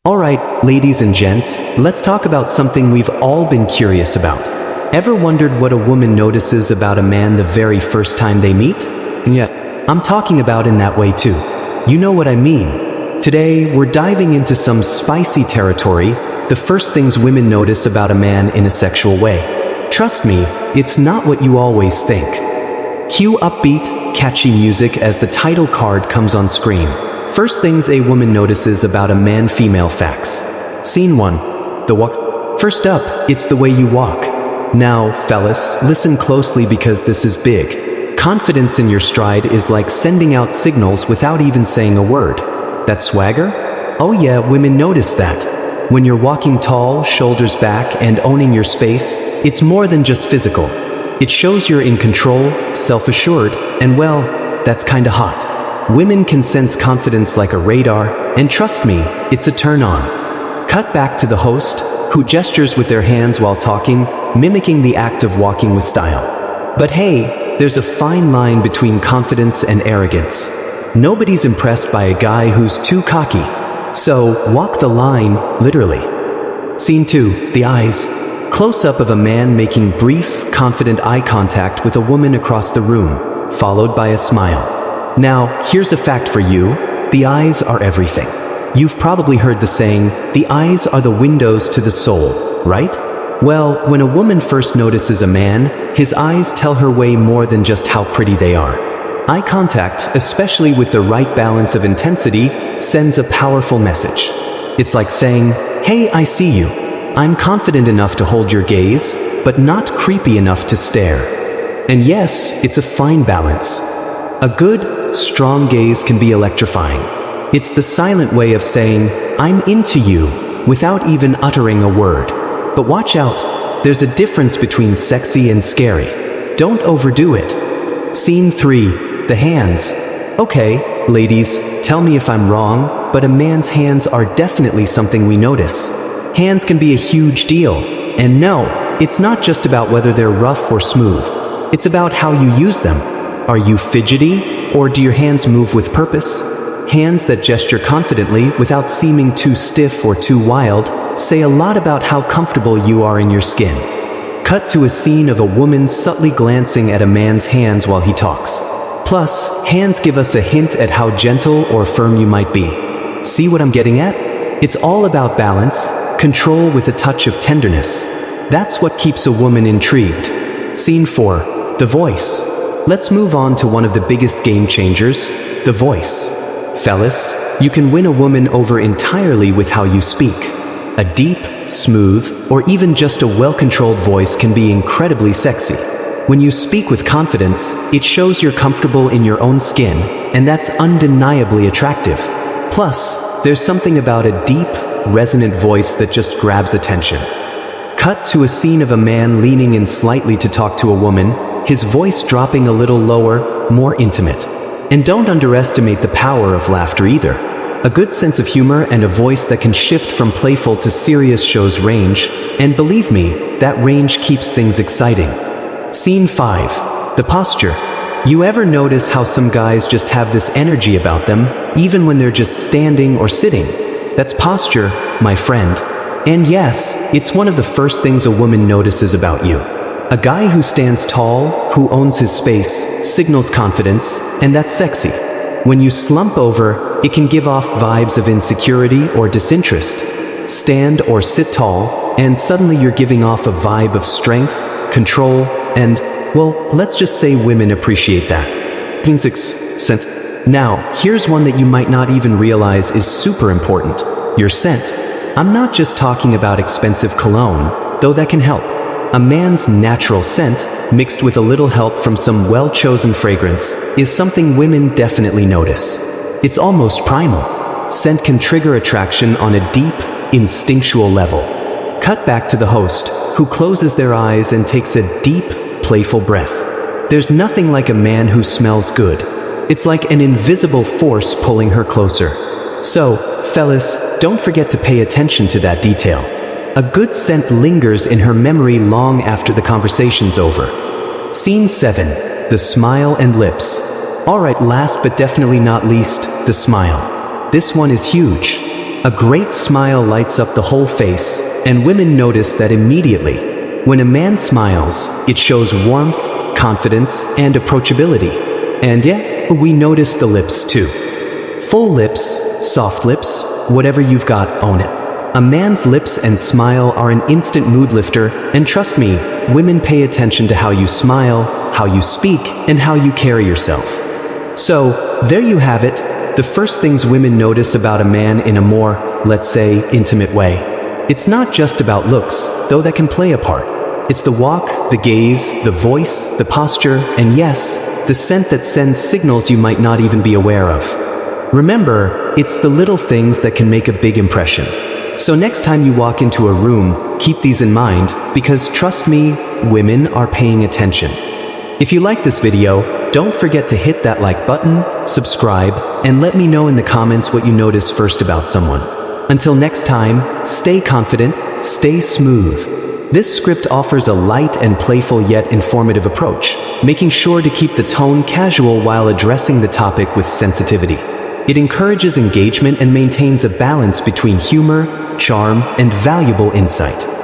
Alright, ladies and gents, let's talk about something we've all been curious about. Ever wondered what a woman notices about a man the very first time they meet? And yet, I'm talking about in that way too. You know what I mean. Today, we're diving into some spicy territory, the first things women notice about a man in a sexual way. Trust me, it's not what you always think. Cue upbeat, catchy music as the title card comes on screen. First things a woman notices about a man-female facts. Scene 1. The walk. First up, it's the way you walk. Now, fellas, listen closely because this is big. Confidence in your stride is like sending out signals without even saying a word. That swagger? Oh yeah, women notice that. When you're walking tall, shoulders back, and owning your space, it's more than just physical. It shows you're in control, self-assured, and well, that's kinda hot. Women can sense confidence like a radar, and trust me, it's a turn-on. Cut back to the host, who gestures with their hands while talking, mimicking the act of walking with style. But hey, there's a fine line between confidence and arrogance. Nobody's impressed by a guy who's too cocky. So, walk the line, literally. Scene 2. The eyes. Close-up of a man making brief, confident eye contact with a woman across the room, followed by a smile. Now, here's a fact for you. The eyes are everything. You've probably heard the saying, the eyes are the windows to the soul, right? Well, when a woman first notices a man, his eyes tell her way more than just how pretty they are. Eye contact, especially with the right balance of intensity, sends a powerful message. It's like saying, hey, I see you. I'm confident enough to hold your gaze, but not creepy enough to stare. And yes, it's a fine balance. A good, strong gaze can be electrifying. It's the silent way of saying, I'm into you, without even uttering a word. But watch out, there's a difference between sexy and scary. Don't overdo it. Scene 3. The hands. Okay, ladies, tell me if I'm wrong, but a man's hands are definitely something we notice. Hands can be a huge deal. And no, it's not just about whether they're rough or smooth. It's about how you use them. Are you fidgety, or do your hands move with purpose? Hands that gesture confidently without seeming too stiff or too wild say a lot about how comfortable you are in your skin. Cut to a scene of a woman subtly glancing at a man's hands while he talks. Plus, hands give us a hint at how gentle or firm you might be. See what I'm getting at? It's all about balance, control with a touch of tenderness. That's what keeps a woman intrigued. Scene 4. The voice. Let's move on to one of the biggest game changers, the voice. Fellas, you can win a woman over entirely with how you speak. A deep, smooth, or even just a well-controlled voice can be incredibly sexy. When you speak with confidence, it shows you're comfortable in your own skin, and that's undeniably attractive. Plus, there's something about a deep, resonant voice that just grabs attention. Cut to a scene of a man leaning in slightly to talk to a woman, his voice dropping a little lower, more intimate. And don't underestimate the power of laughter either. A good sense of humor and a voice that can shift from playful to serious shows range, and believe me, that range keeps things exciting. Scene 5. The posture. You ever notice how some guys just have this energy about them, even when they're just standing or sitting? That's posture, my friend. And yes, it's one of the first things a woman notices about you. A guy who stands tall, who owns his space, signals confidence, and that's sexy. When you slump over, it can give off vibes of insecurity or disinterest. Stand or sit tall, and suddenly you're giving off a vibe of strength, control, and, well, let's just say women appreciate that. 6. Now, here's one that you might not even realize is super important. Your scent. I'm not just talking about expensive cologne, though that can help. A man's natural scent, mixed with a little help from some well-chosen fragrance, is something women definitely notice. It's almost primal. Scent can trigger attraction on a deep, instinctual level. Cut back to the host, who closes their eyes and takes a deep, playful breath. There's nothing like a man who smells good. It's like an invisible force pulling her closer. So, fellas, don't forget to pay attention to that detail. A good scent lingers in her memory long after the conversation's over. Scene 7. The smile and lips. Alright, last but definitely not least, the smile. This one is huge. A great smile lights up the whole face, and women notice that immediately. When a man smiles, it shows warmth, confidence, and approachability. And yeah, we notice the lips too. Full lips, soft lips, whatever you've got, own it. A man's lips and smile are an instant mood lifter, and trust me, women pay attention to how you smile, how you speak, and how you carry yourself. So, there you have it, the first things women notice about a man in a more, let's say, intimate way. It's not just about looks, though that can play a part. It's the walk, the gaze, the voice, the posture, and yes, the scent that sends signals you might not even be aware of. Remember, it's the little things that can make a big impression. So next time you walk into a room, keep these in mind, because trust me, women are paying attention. If you like this video, don't forget to hit that like button, subscribe, and let me know in the comments what you notice first about someone. Until next time, stay confident, stay smooth. This script offers a light and playful yet informative approach, making sure to keep the tone casual while addressing the topic with sensitivity. It encourages engagement and maintains a balance between humor, charm, and valuable insight.